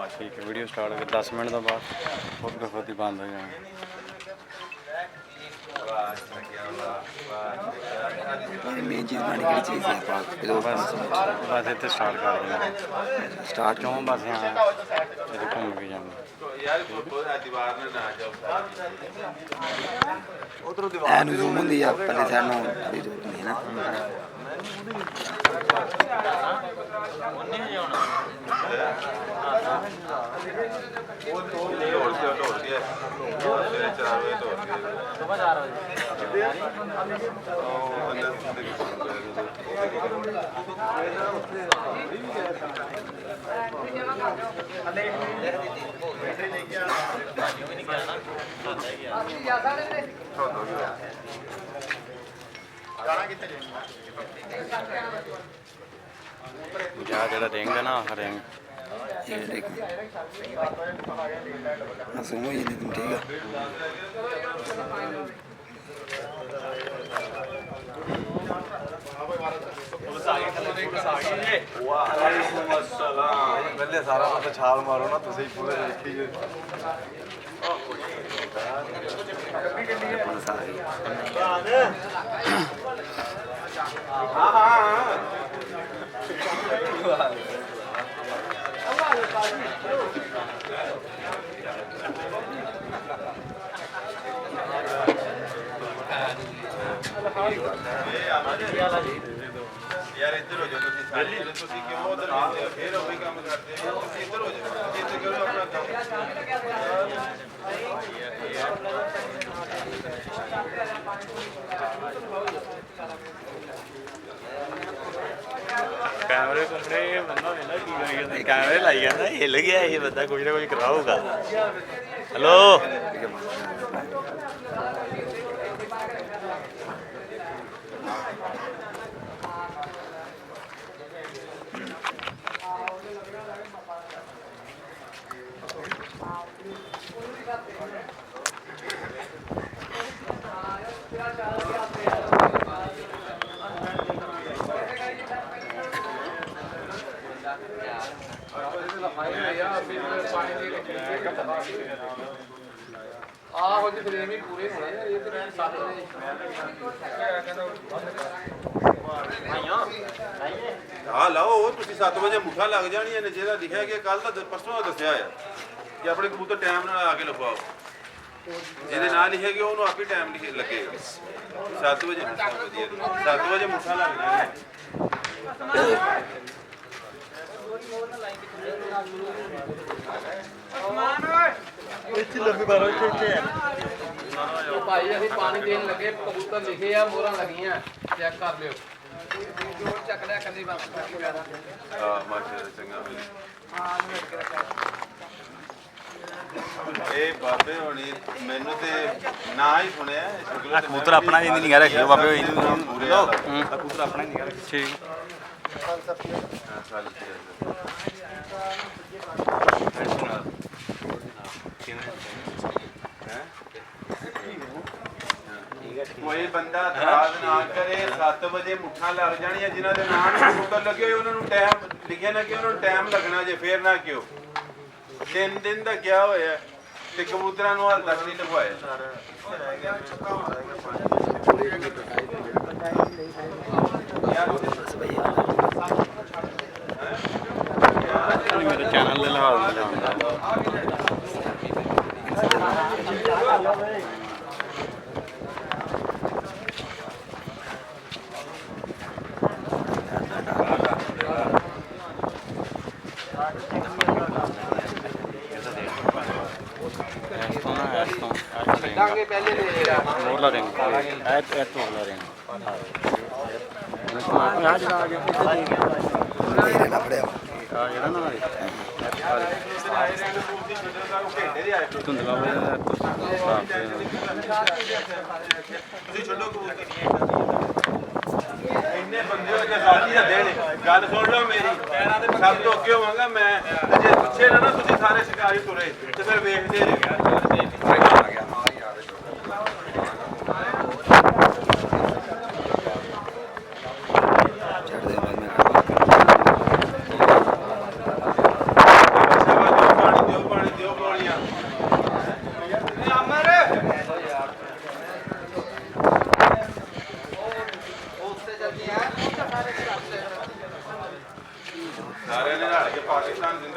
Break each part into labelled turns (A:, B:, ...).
A: ठीक है video start हो गई 10 मिनट तो बाद खुद ब खुद ही बंद हो जाना
B: मेन चीज़ बनानी केह्ड़ी चीज़ है
A: बस इतने स्टार्ट कर देना
B: स्टार्ट
A: क्यों बस यहाँ इधर घूम के जाना
B: ਐਨ ਜ਼ੂਮ ਹੁੰਦੀ ਆ ਪੱਲੇ ਸਾਈਡ ਨੂੰ ਕੋਈ ਜ਼ਰੂਰਤ ਨਹੀਂ ਹੈ ਨਾ
A: जा जेड़ा रिंग है ना रिंग
B: ਜ਼ੂਮ ਹੋਈ ਜਾਂਦੀ ਤੂੰ ਠੀਕ ਆ
C: पहले सारा मतलब छाल मारो ना तुम पूरे देखी जो
B: ਪੁਲਿਸ ਆ ਗਈ
C: यार इधर हो जाओ तुसी क्यों उधर जाते हो फिर वही काम करते हो तुसी इधर हो जाओ तुसी इधर करो अपना काम
A: कैमरे घूमने बंदा वेला की करी कैमरे लाई जाता हिल गया ये बंदा कुछ ना कुछ कराऊगा हेलो
D: ਆਹੋ ਜੀ ਫਰੇਮ ਹੀ ਪੂਰੇ ਹੋਣੇ ਆ ਇਹ ਤੇ 7 ਵਜੇ
C: ਹਾਂ ਲਾਓ ਤੁਸੀਂ 7 ਵਜੇ ਮੁੱਠਾ ਲੱਗ ਜਾਣੀਆਂ ਨੇ ਜਿਹੜਾ ਲਿਖਿਆ ਗਿਆ ਕੱਲ ਦਾ ਪਰਸੋਂ ਦਾ ਦੱਸਿਆ ਆ ਕਿ ਆਪਣੇ ਕਬੂਤਰ ਟਾਈਮ ਨਾਲ ਆ ਕੇ ਲਗਵਾਓ ਜਿਹਦੇ ਨਾਲ ਲਿਖਿਆ ਗਿਆ ਉਹਨੂੰ ਆਪੇ ਟਾਈਮ ਲੱਗੇਗਾ 7 ਵਜੇ 7 ਵਜੇ ਮੁੱਠਾ ਲੱਗ ਜਾਣਾ
D: ਭਾਈ ਅਸੀਂ ਪਾਣੀ ਦੇਣ ਲੱਗੇ ਕਬੂਤਰ ਲਿਖੇ ਆ ਮੋਹਰਾਂ ਲੱਗੀਆਂ ਚੈੱਕ ਕਰ ਲਿਓ ਜੋੜ ਚੱਕ ਲਿਆ ਕੱਲੀ ਬਸ
C: ਹਾਂ ਮਾਸ਼ਾਅੱਲਾ ਚੰਗਾ ਇਹ ਬਾਬੇ ਹੋਣੀ ਮੈਨੂੰ ਤੇ ਨਾ ਹੀ ਸੁਣਿਆ
A: कबूतर अपना ही नहीं रखे बाबे
C: ਪੂਰੇ
A: कबूतर अपना ही नहीं रखे ठीक ਕੋਈ ਬੰਦਾ ਇਤਰਾਜ਼ ਨਾ ਕਰੇ 7 ਵਜੇ ਮੁੱਠਾਂ ਲੱਗ ਜਾਣੀਆਂ ਜਿਨ੍ਹਾਂ ਦੇ ਨਾਂ ਨੂੰ ਕਬੂਤਰ ਲੱਗੇ ਹੋਏ ਉਹਨਾਂ ਨੂੰ ਟਾਈਮ ਲਿਖਿਆ ਨਾ ਕਿ ਉਹਨਾਂ ਨੂੰ ਟਾਈਮ ਲੱਗਣਾ ਜੇ ਫੇਰ ਨਾ ਕਿਉਂ 3 ਦਿਨ ਦਾ ਗਿਆ ਹੋਇਆ ਤੇ ਕਬੂਤਰਾਂ ਨੂੰ ਹਾਲ ਤੱਕ ਨਹੀਂ ਲਗਵਾਇਆ मेरे चैनल ले लगा
D: ਡਾਂਗੇ ਪਹਿਲੇ ਦੇ
A: मोरला रिंग मोरला रिंग यहाँ जगह आ गया
B: ਮੇਰੇ ਨਾਲ ਫੜਿਆ
A: ਜਿਹੜਾ ਨਾ ਧੁੰਦਲਾ
C: ਤੁਸੀਂ ਛੱਡੋ ਕਬੂਤਰ ਇੰਨੇ ਬੰਦੇ ਹੋ ਜੇ ਸਾਡੀ ਦਾ ਦੇਣ ਗੱਲ ਸੁਣ ਲਓ ਮੇਰੀ ਸਭ ਤੋਂ ਅੱਗੇ ਹੋਵਾਂਗਾ ਮੈਂ ਜੇ ਪਿੱਛੇ ਨਾ ਤੁਸੀਂ ਸਾਰੇ ਸ਼ਿਕਾਰੀ ਤੁਰੇ ਤੇ ਫਿਰ ਵੇਖਦੇ ਰਹੋ
B: ਛੱਡ ਦੇ ਬਾਅਦ ਮੈਂ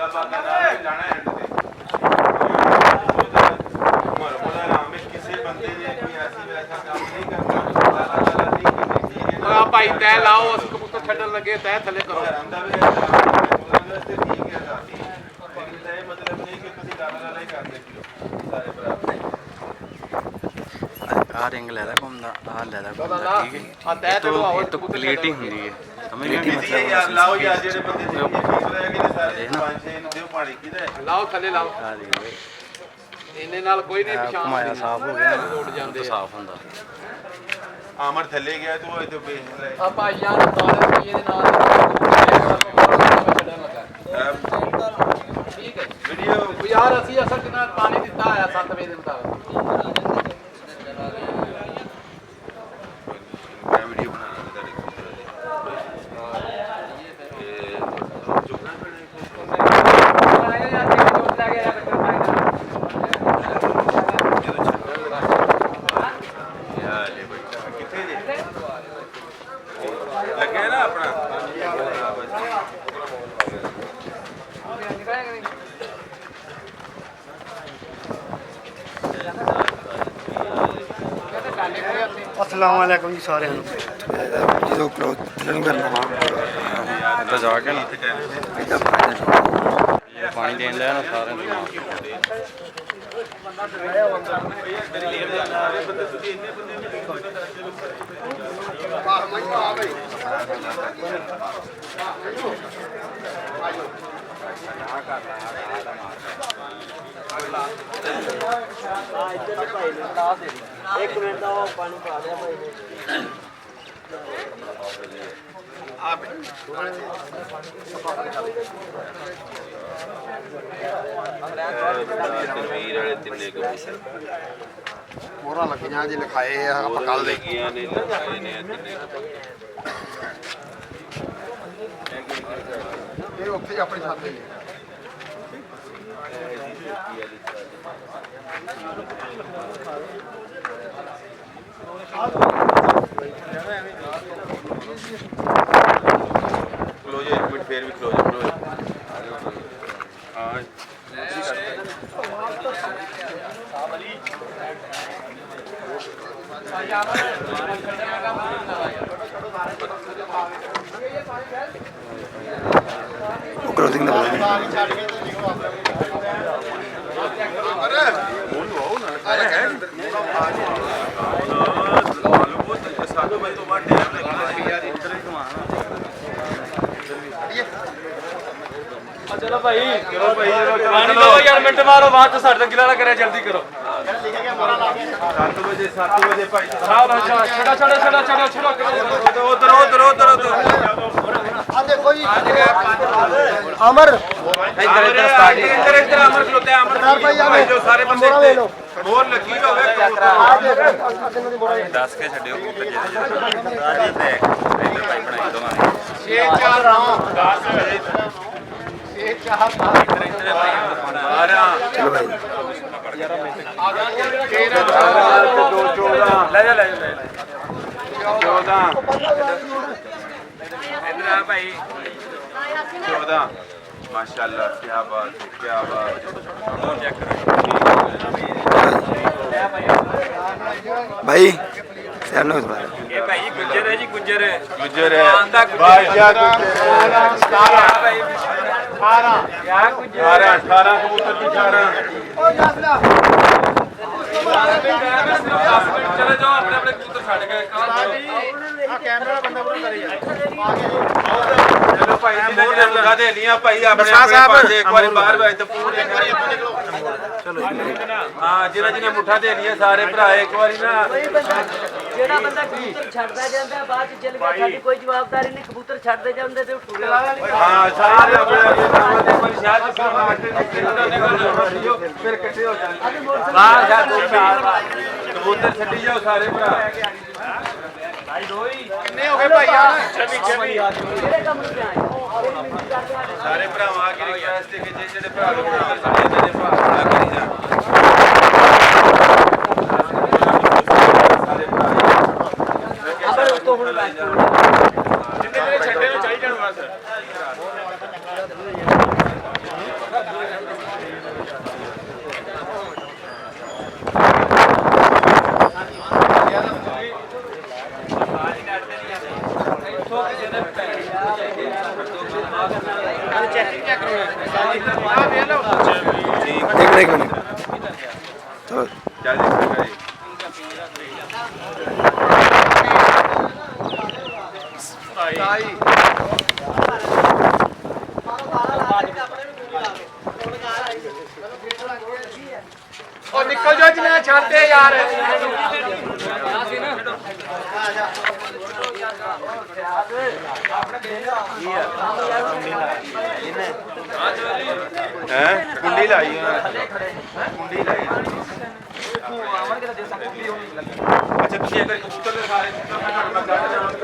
A: ਬੰਦਾ ਬਾਗਾ ਨਾਲ ਜਾਣਾ ਐਂਡ ਤੇ ਮਰਮਲਾ ਨਾਮ ਵਿੱਚ ਕਿਸੇ ਬੰਦੇ ਨੇ ਕੋਈ ਐਸੀ ਵੈਸਾ ਕੰਮ ਨਹੀਂ ਕਰਨਾ ਅੱਲਾਹ ਤਾਲਾ ਦੀ ਕਿਸੇ ਚੀਜ਼
D: ਆ ਭਾਈ ਤੈ ਲਾਓ ਉਸ ਕਬੂਤਰ ਛੱਡਣ ਲੱਗੇ ਤੈ ਥੱਲੇ ਕਰੋ
A: ਆਂਦਾ ਵੀ ਵਾਸਤੇ ਠੀਕ ਹੈ ਸਾਥੀ ਲੇਕਿਨ ਇਹ ਮਤਲਬ ਨਹੀਂ ਕਿ ਤੁਸੀਂ ਲਾਲਾ ਹੀ ਕਰਦੇ ਸਾਰੇ ਬਰਾਬਰ
E: ਆ ਰਿੰਗ ਲੈਦਾ ਘੁੰਮਦਾ ਆ ਲੈਦਾ
D: ਲਾ
E: ਘੁੰਮਦਾ ਠੀਕ ਹੈ
D: ਆ ਤੈ ਤੇ ਆਓ
E: ਇਹ ਤਾਂ ਕਲੀਅਰਟੀ ਹੁੰਦੀ ਹੈ ਸਮਝ ਗਏ
A: ਇਹ ਯਾਰ ਲਾਓ ਯਾਰ ਜਿਹੜੇ ਬੰਦੇ ਠੀਕ ਰਹਿ ਗਏ ਨੇ ਸਾਰੇ ਪੰਜ ਛੇ ਨੂੰ ਦਿਓ ਪਾਣੀ ਕਿਹਦਾ ਹੈ
D: ਲਾਓ ਥੱਲੇ ਲਾਓ
E: ਆ ਦੇ
D: ਇੰਨੇ ਨਾਲ ਕੋਈ ਨਹੀਂ ਪਛਾਣ
E: ਘੁਮਾਇਆ ਸਾਫ ਹੋ ਗਿਆ
D: ਉੱਡ ਜਾਂਦੇ ਆ।
E: ਸਾਫ ਹੁੰਦਾ
A: ਆਮਰ ਥੱਲੇ ਗਿਆ ਤੂੰ ਇੱਥੇ ਵੇਖ ਲੈ
D: ਆ ਭਾਈਆਂ ਨੂੰ ਨਾਲ ਇਹਦੇ ਨਾਲ ਛੱਡਣ ਲੱਗਾ ਠੀਕ ਹੈ
A: ਵੀਡੀਓ
D: ਉਹ ਯਾਰ ਅਸੀਂ ਅਸਲ ਕਿੰਨਾ ਪਾਣੀ ਦਿੱਤਾ ਹੋਇਆ 7 ਵਜੇ ਦੇ ਮੁਤਾਬਕ
A: ਮੈਂ ਵੀਡੀਓ ਬਣਾ ਰਿਹਾ ਤੁਹਾਡੇ ਕਬੂਤਰ ਦੀ ਇਹ ਚੁੱਕਣਾ ਯਾਰ ਇਹ ਬੱਚਾ ਕਿੱਥੇ ਜੇ ਲੱਗਿਆ ਨਾ ਆਪਣਾ
F: अस्सलाम वालेकुम जी सारे
B: ਜਦੋਂ ਕਲੋਜ਼ ਨਹੀਂ ਕਰਨਾ
E: ਤਾਂ ਜਾ ਕੇ ਨਾ
B: ਇਹਦਾ ਫਾਇਦਾ
E: ਪਾਣੀ ਦੇਣ ਲਿਆ ਨਾ ਸਾਰਿਆਂ ਨੂੰ
F: एक मिनट का पानी पा दिया भाई ने
A: ਤਨਵੀਰ ਵਾਲੇ ਤਿੰਨੇ ਕਬੂਤਰ
F: मोहरा लगियां जी लिखाए आप कल दे
A: ਲੱਗੀਆਂ ਨੇ ਲਗਾਏ ਨੇ ਤਿੰਨੇ
F: ये उत्थे अपनी छत ते
A: ਖਲੋ ਜਾ ਇੱਕ ਮਿੰਟ ਫੇਰ ਵੀ ਖਲੋ ਜਾ ਖਲੋ ਜਾ ਹਾਂ
B: ਉਹ ਕਲੋਜ਼ਿੰਗ ਦਾ ਪਤਾ
E: ਚਲੋ ਭਾਈ ਪਾਣੀ ਦੋ ਯਾਰ ਮਿੰਟ ਮਾਰੋ ਬਾਅਦ ਚ ਸਾਡੇ ਤੋਂ ਗਿਲਾ ਨਾ ਕਰਿਆ ਜਲਦੀ ਕਰੋ
A: 7 ਵਜੇ ਭਾਈ
E: ਸਾਹਿਬ ਅੱਛਾ ਛੜਾ ਛੜਾ ਛੜਾ ਛੜਾ ਛੜਾ
A: ਉਧਰ
F: आ देखो जी अमर
A: ਇੱਧਰ ਅਮਰ ਖਲੋਤੇ ਅਮਰ ਭਾਈ ਜੋ ਸਾਰੇ ਬੰਦੇ ਹੋਰ ਲੱਗੀ ਹੋਵੇ
F: आ देखो
E: 10 ਕੇ ਛੱਡਿਓ ਕਬੂਤਰ ਜਿਹੜੇ ਸਾਰੀ ਤੇ ਇੱਧਰ ਭਾਈ ਬਣਾਈ ਦੋਵਾਂ
D: 6 4 9
B: ਚਲੋ ਭਾਈ
E: ਲੈ ਜਾ ਲੈ ਜਾ
A: 14
E: ਇੱਧਰ ਆ ਭਾਈ
A: 14 ਮਾਸ਼ਾਅੱਲਾ ਕੀ ਬਾਤ ਹੈ ਕੀ ਬਾਤ
B: ਭਾਈ ਸਿਰ ਨੂੰ ਸਵਾਰ
E: ਇਹ ਭਾਈ ਗੁੱਜਰ ਹੈ ਜੀ ਗੁੱਜਰ
A: ਗੁਜਰ ਹੈ ਬਾਦਸ਼ਾਹ ਗੁਜਰ 18 ਕਬੂਤਰ ਦੀ 18
E: ਚਲੇ ਜਾਓ ਆਪਣੇ ਆਪਣੇ ਕਬੂਤਰ ਛੱਡ ਕੇ
A: ਚਲੋ ਭਾਈ ਜਿਹਨੇ ਜਿਹਨੇ ਲਗਾ ਦੇ ਲੀਆਂ ਭਾਈ ਆਪਣੇ ਆਪਣੇ ਪਾਸੇ ਇੱਕ ਵਾਰੀ ਬਾਹਰ ਵੇ ਤੇ ਪੂਰੇ ਚਲੋ ਹਾਂ ਜਿਹਨੇ ਜਿਹਨੇ ਮੁੱਠਾ ਦੇ ਲੀਆਂ ਸਾਰੇ ਭਰਾ ਇੱਕ ਵਾਰੀ ਨਾ
G: ਜਿਹੜਾ ਬੰਦਾ ਕਬੂਤਰ ਛੱਡਦਾ ਜਾਂਦਾ ਬਾਅਦ ਚ ਚਲ ਗਿਆ ਸਾਡੀ ਕੋਈ ਜਵਾਬਦਾਰੀ ਨਹੀਂ ਕਬੂਤਰ ਛੱਡਦੇ ਜਾਂਦੇ ਤੇ ਉੱਠ
A: ਹਾਂ ਸਾਰੇ ਆਪਣੇ ਆਪਣੇ ਨਾਮ ਦੇ ਕੋਈ ਸ਼ਾਇਦ ਕਿਸੇ ਮਾਸਟਰ ਨਿਕਲ ਫਿਰ ਇਕੱਠੇ ਹੋ ਜਾਣਗੇ ਵਾਹ ਸ਼ਾਇਦ ਕਬੂਤਰ ਛੱਡੀ ਜਾਓ ਸਾਰੇ ਭਰਾ
G: ਕਿਹੜੇ ਕੰਮ ਨੂੰ ਆਏ
A: ਸਾਰੇ ਭਰਾਵਾਂ ਆ ਕੇ ਰਿਕਵੈਸਟ ਹੈ ਕਿ ਜਿਹੜੇ ਭਰਾ ਨੂੰ ਕਬੂਤਰ ਛੱਡੇ ਇਹਨਾਂ ਦੇ ਭਰਾ ਬੜਾ ਕਰੀ ਜਾਣ ਸਾਰੇ ਭਰਾ
G: ਅਬਰ ਉਤੋਂ ਹੁਣ ਬਾਤ
A: ਜਿੰਨੇ ਛੱਡੇ ਨੂੰ ਚਾਹੀਦਾ ਬਸ
B: एक मिनट चलो
C: ਚੱਲ ਜੀ ਚੰਗਾ ਜੀ
D: ਉਹ ਨਿਕਲ ਜਾਓ ਜਿੰਨਾ ਛੱਡਦੇ ਯਾਰ
C: ਹੈ ਕੁੰਡੀ ਲਾਈ ਕੁੰਡੀ ਲਾਈ ਅੱਛਾ ਤੁਸੀਂ ਅਗਰ ਕਬੂਤਰ ਦੇ ਸਾਰੇ ਮੈਂ ਕੱਢ ਜਾਵਾਂਗਾ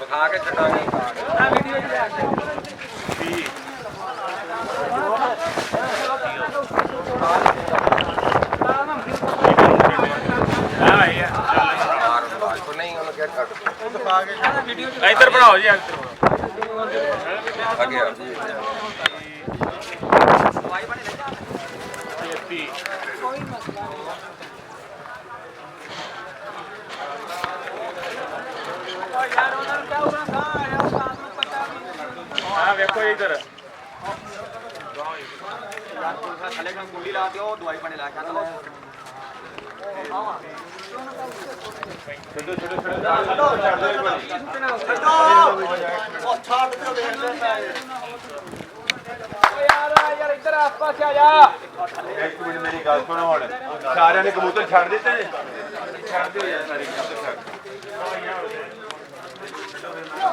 C: ਵਿਖਾ ਕੇ ਛੱਡਾਂਗੇ ਇੱਧਰ ਬਣਾਓ ਜੀ ਅੱਗੇ ਆ हाँ देखो इधर कुंडी ला दियो दवाई पानी ला के छोटे छोटे
D: यार इधर आस-पास आ जा
C: एक मिनट मेरी गल सुनो हुण सारे ने कबूतर छड़ दिते ने छड़ दियो यार सारे कबूतर छड़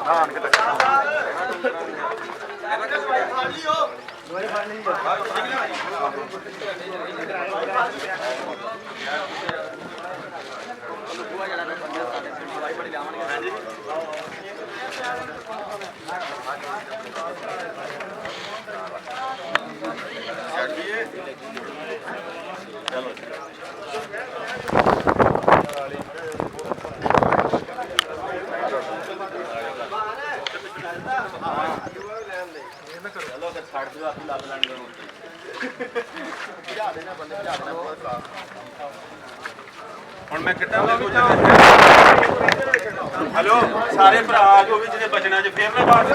C: हाँ के तक ਹੁਣ ਮੈਂ ਕਿੱਦਾਂ हेलो सारे भरा जो भी जिन्हें बचना जो फेर ना बात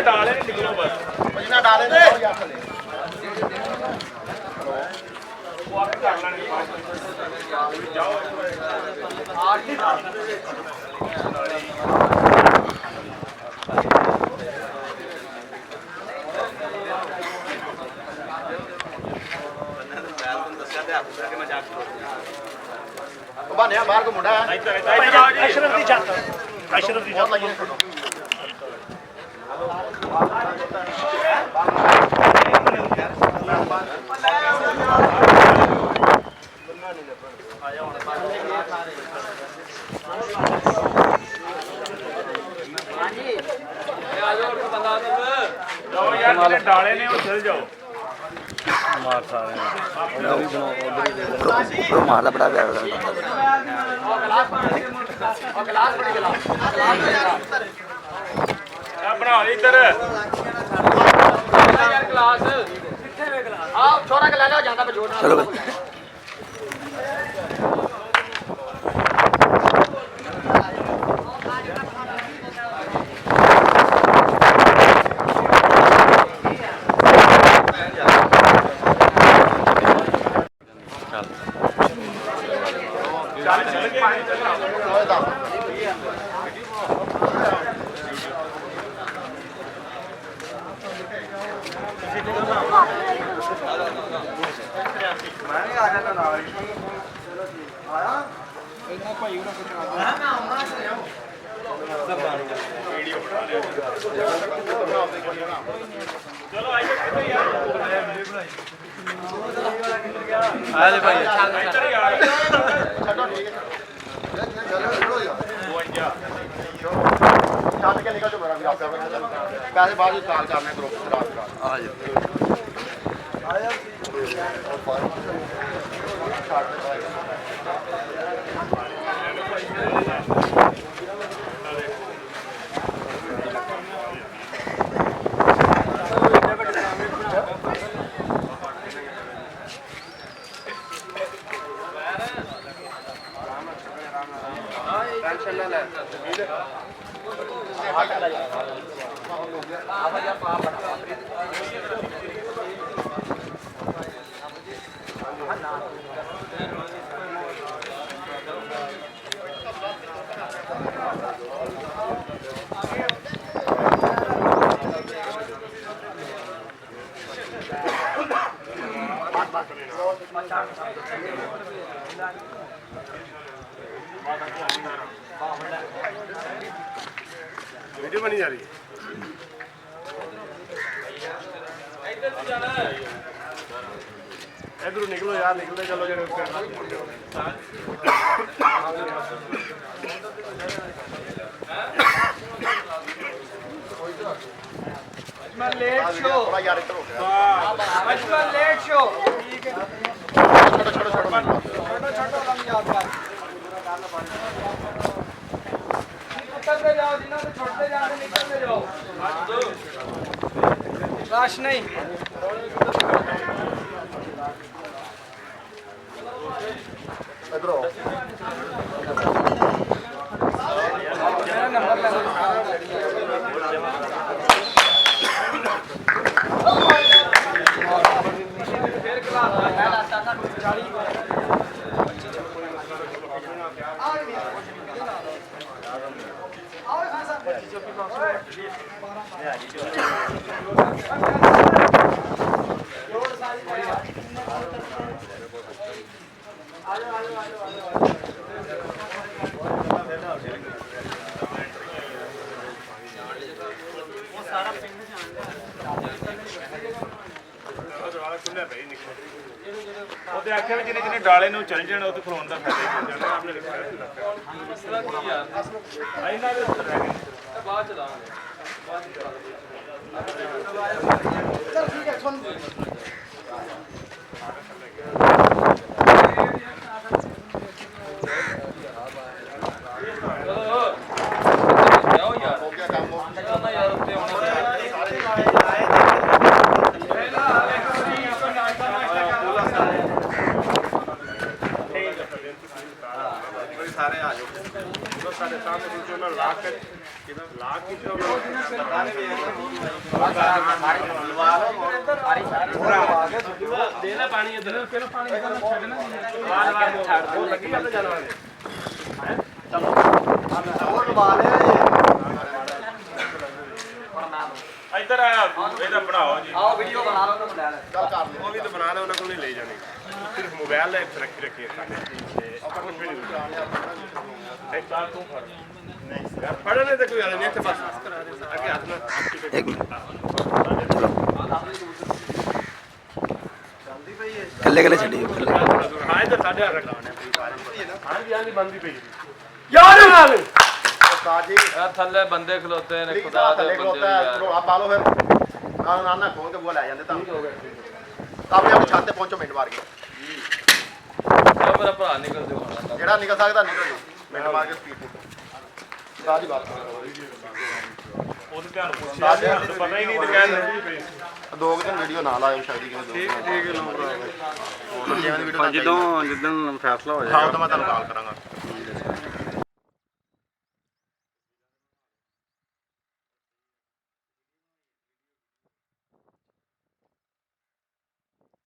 C: डाले निकलो बस डाले
F: ਬਾਨਿਆ ਬਾਹਰ ਕੋ ਮੁੰਡਾ ਹੈ ਅਸ਼ਰਫ ਦੀ ਛੱਤ ਅਸ਼ਰਫ ਦੀ ਛੱਤ ਲੱਗੀ
C: डाले ने वो चल जाओ
B: मार सारे मारना बड़ा प्यार
C: बना इधर
D: छोरा के ले लो ज्यादा पे जोड़
B: चलो
E: आले भाई
F: ਛੱਡ ਕੇ ਨਿਕਲ ਜੋ ਮੇਰਾ ਵੀ ਆਪੇ ਪੈਸੇ ਬਾਅਦ ਵਿੱਚ ਕਾਲ ਕਰਨੇ ਗਰੁੱਪ ਚ ਰਾਤ ਰਾਤ ਆ ਜਾ वीडियो बनी जा रही है इधर निकलो यार निकलते चलो जरा
D: लेट शो
F: यार इधर हो गया
D: बचपन लेट शो
F: छोटो छोटो छोटो
D: छोटो लम याद कर निकलते जाओ जिन्हों से छोड़ते जाओ निकलते जाओ राश नहीं
F: इधर हो
D: मेरा नंबर लगा फिर क्लास
F: ਉਹਦੇ ਆਖਿਆ ਵੀ ਜਿਹਨੇ ਜਿਹਨੇ ਡਾਲੇ ਨੂੰ ਚੱਲ ਜਾਣਾ ਉਹ ਤੇ ਖਲੋਣ ਦਾ ਫਾਇਦਾ ਹੀ ਜਾਣਾ ਆਪਣੇ ਲਿਖਿਆ
E: ਮਸਲਾ ਕੀ ਯਾਰ
F: ਇਹਨਾਂ ਦੇ ਉੱਤੇ ਰਹਿ ਗਏ
E: ਬਾਅਦ ਚ ਲਾਵਾਂਗੇ ਜਾਓ ਯਾਰ
F: ਹੋ ਗਿਆ ਕੰਮ
E: ਨਾ ਯਾਰ ਉੱਤੇ ਆਉਣਾ
C: ਸਾਰੇ ਆ ਜਾਓ
F: ਸਾਡੇ ਸਾਹਮਣੇ ਵਿੱਚ ਉਹਨਾਂ ਲਾਕ ਲਾਕ ਕੀ
E: ਦੇਣਾ ਪਾਣੀ ਇੱਧਰ ਪਹਿਲਾਂ ਪਾਣੀ ਛੱਡਣਾ
F: ਛੱਡ ਦੋ ਲੱਗੀ ਗੱਲ ਜਾਣ ਵਾਲੇ ਇੱਧਰ ਆ ਇਹਦਾ ਬਣਾਓ ਜੀ
D: आओ वीडियो बना लो तो बना लो
F: ਚੱਲ ਕਰ ਲਓ ਉਹ ਵੀ ਤਾਂ ਬਣਾ ਲੈ ਉਹਨਾਂ ਕੋਲ ਨਹੀਂ ਲੈ ਜਾਣੀ ਸਿਰਫ ਮੋਬਾਈਲ ਲੈ ਕੇ ਰੱਖੀ ਸਾਡੇ ਤੇ ਆਪਾਂ ਕੁਝ ਵੀ ਨਹੀਂ ਇੱਕ ਸਾਲ ਤੂੰ ਫੜ ਨਹੀਂ ਯਾਰ ਫੜਨੇ ਤੇ ਕੋਈ ਗੱਲ ਨਹੀਂ ਇੱਥੇ ਬਸ ਅੱਗੇ ਹੱਥ ਨਾਲ
B: ਇੱਕ ਮਿੰਟ ਚਲੋ ਕੱਲੇ ਕੱਲੇ ਛੱਡੀਓ ਕੱਲੇ
F: ਹਾਂ ਇੱਧਰ ਸਾਡੇ ਆ ਰੱਖਾਉਣੇ ਹਾਂਜੀ ਹਾਂਜੀ ਬੰਦੀ ਪਈ
E: ਯਾਰ ਨਾਲ
F: ਉਸਤਾਦ ਜੀ
E: ਯਾਰ ਥੱਲੇ ਬੰਦੇ ਖਲੋਤੇ ਨੇ
F: ਖੁਦਾ
E: ਖੁਦਾ
F: ਥੱਲੇ
E: ਦੇ ਬੰਦੇ
F: ਖਲੋਤਾ
E: ਯਾਰ
F: ਚਲੋ ਆ ਪਾ ਲਓ ਫਿਰ ਨਾ ਨਾ ਖੋਲ ਕੇ ਬੁਆ ਲੈ ਜਾਂਦੇ ਤਾਂ ਆਪਣੇ ਆਪ ਛੱਤ ਤੇ ਪਹੁੰਚੋ ਮਿੰਟ ਮਾਰ ਕੇ
E: ਚਲੋ ਮੇਰਾ ਭਰਾ ਨਿਕਲ ਜਾਓ ਹੁਣ
F: ਜਿਹੜਾ ਨਿਕਲ ਸਕਦਾ ਨਿਕਲ ਜਾਓ ਮਿੰਟ ਮਾਰ ਕੇ ਸਪੀਡ ਤੇ ਸਾਡੀ ਬਾਤ ਉਹਦੇ ਧਿਆਨ ਪੁੱਛਿਆ ਪਤਾ ਹੀ ਨਹੀਂ ਤੇ ਕਹਿੰਦੇ ਦੋ ਕੁ ਦਿਨ ਵੀਡੀਓ ਨਾ ਲਾਇਓ ਸ਼ਾਇਦ ਕਿ ਠੀਕ ਠੀਕ ਲਓ ਭਰਾ ਜਦੋਂ ਫੈਸਲਾ ਹੋ ਜਾਏਗਾ ਹਾਂ ਤਾਂ ਮੈਂ ਤੁਹਾਨੂੰ ਕਾਲ ਕਰਾਂਗਾ